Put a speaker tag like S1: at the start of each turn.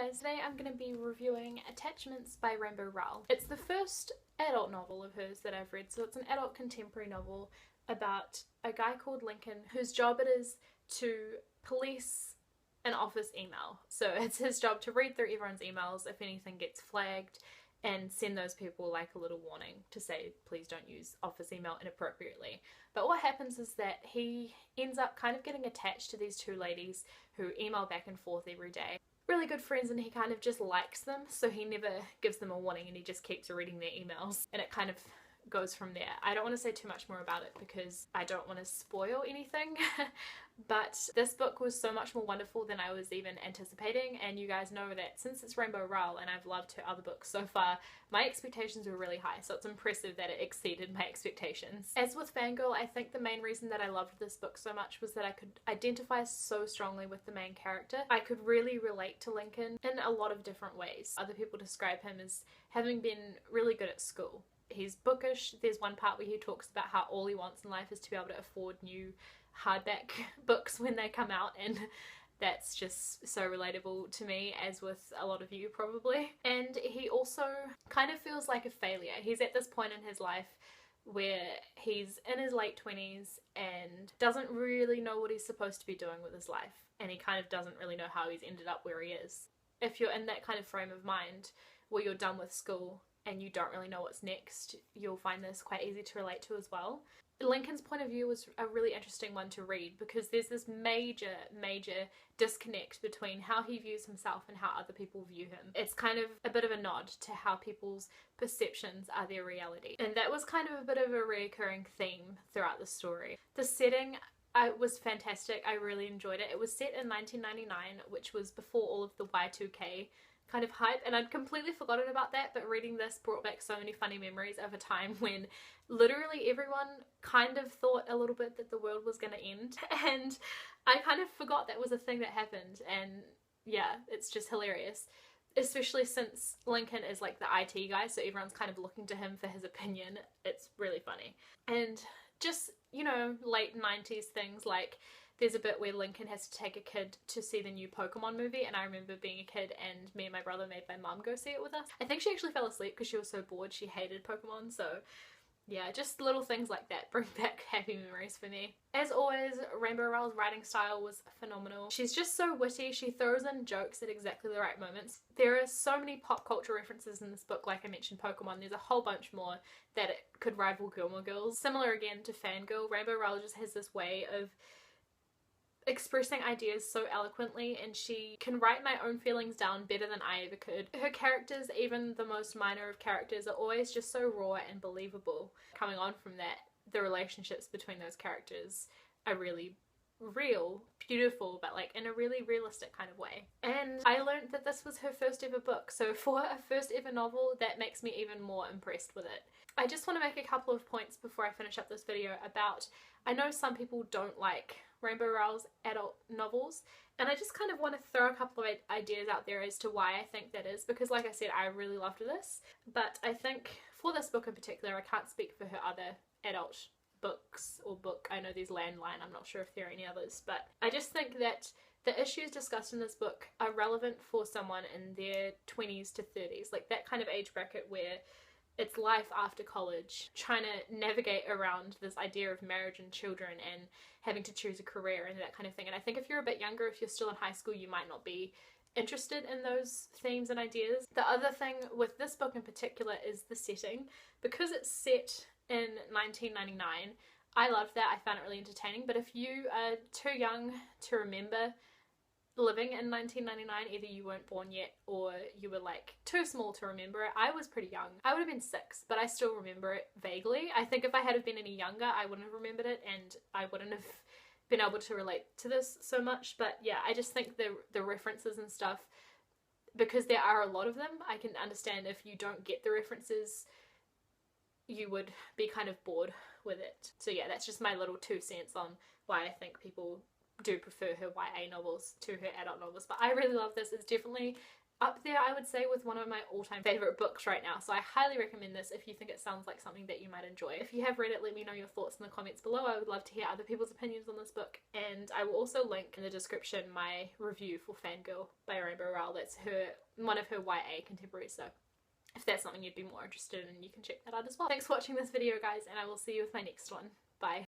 S1: guys, today I'm going to be reviewing Attachments by Rainbow Rowell. It's the first adult novel of hers that I've read, so it's an adult contemporary novel about a guy called Lincoln whose job it is to police an office email. So it's his job to read through everyone's emails if anything gets flagged and send those people like a little warning to say please don't use office email inappropriately. But what happens is that he ends up kind of getting attached to these two ladies who email back and forth every day. Really good friends, and he kind of just likes them, so he never gives them a warning and he just keeps reading their emails, and it kind of goes from there. I don't want to say too much more about it because I don't want to spoil anything but this book was so much more wonderful than I was even anticipating, and you guys know that since it's Rainbow Rowell and I've loved her other books so far, my expectations were really high, so it's impressive that it exceeded my expectations. As with Fangirl, I think the main reason that I loved this book so much was that I could identify so strongly with the main character. I could really relate to Lincoln in a lot of different ways. Other people describe him as having been really good at school. He's bookish. There's one part where he talks about how all he wants in life is to be able to afford new hardback books when they come out, and that's just so relatable to me, as with a lot of you probably. And he also kind of feels like a failure. He's at this point in his life where he's in his late 20s and doesn't really know what he's supposed to be doing with his life, and he kind of doesn't really know how he's ended up where he is. If you're in that kind of frame of mind where you're done with school and you don't really know what's next, you'll find this quite easy to relate to as well. Lincoln's point of view was a really interesting one to read because there's this major disconnect between how he views himself and how other people view him. It's kind of a bit of a nod to how people's perceptions are their reality, and that was kind of a bit of a recurring theme throughout the story. The setting was fantastic. I really enjoyed it. It was set in 1999, which was before all of the Y2K kind of hype, and I'd completely forgotten about that, but reading this brought back so many funny memories of a time when literally everyone kind of thought a little bit that the world was going to end, and I kind of forgot that was a thing that happened. And yeah, it's just hilarious, especially since Lincoln is like the IT guy, so everyone's kind of looking to him for his opinion. It's really funny. And just, you know, late 90s things, like there's a bit where Lincoln has to take a kid to see the new Pokemon movie, and I remember being a kid and me and my brother made my mum go see it with us. I think she actually fell asleep because she was so bored. She hated Pokemon, so yeah, just little things like that bring back happy memories for me. As always, Rainbow Rowell's writing style was phenomenal. She's just so witty. She throws in jokes at exactly the right moments. There are so many pop culture references in this book. Like I mentioned Pokemon, there's a whole bunch more that it could rival Gilmore Girls. Similar again to Fangirl, Rainbow Rowell just has this way of expressing ideas so eloquently, and she can write my own feelings down better than I ever could. Her characters, even the most minor of characters, are always just so raw and believable. Coming on from that, the relationships between those characters are really real, beautiful, but like in a really realistic kind of way. And I learned that this was her first ever book, so for a first ever novel, that makes me even more impressed with it. I just want to make a couple of points before I finish up this video about, I know some people don't like Rainbow Rowell's adult novels, and I just kind of want to throw a couple of ideas out there as to why I think that is, because like I said, I really loved this, but I think for this book in particular, I can't speak for her other adult books or book. I know there's Landline, I'm not sure if there are any others, but I just think that the issues discussed in this book are relevant for someone in their 20s to 30s, like that kind of age bracket where it's life after college, trying to navigate around this idea of marriage and children and having to choose a career and that kind of thing. And I think if you're a bit younger, if you're still in high school, you might not be interested in those themes and ideas. The other thing with this book in particular is the setting. Because it's set in 1999, I loved that. I found it really entertaining. But if you are too young to remember living in 1999, either you weren't born yet or you were like too small to remember it. I was pretty young. I would have been 6, but I still remember it vaguely. I think if I had been any younger, I wouldn't have remembered it, and I wouldn't have been able to relate to this so much. But yeah, I just think the references and stuff, because there are a lot of them, I can understand if you don't get the references, you would be kind of bored with it. So yeah, that's just my little 2 cents on why I think people do prefer her YA novels to her adult novels. But I really love this. It's definitely up there, I would say, with one of my all-time favorite books right now. So I highly recommend this if you think it sounds like something that you might enjoy. If you have read it, let me know your thoughts in the comments below. I would love to hear other people's opinions on this book, and I will also link in the description my review for Fangirl by Rainbow Rowell. That's one of her YA contemporaries, so if that's something you'd be more interested in, you can check that out as well. Thanks for watching this video, guys, and I will see you with my next one. Bye.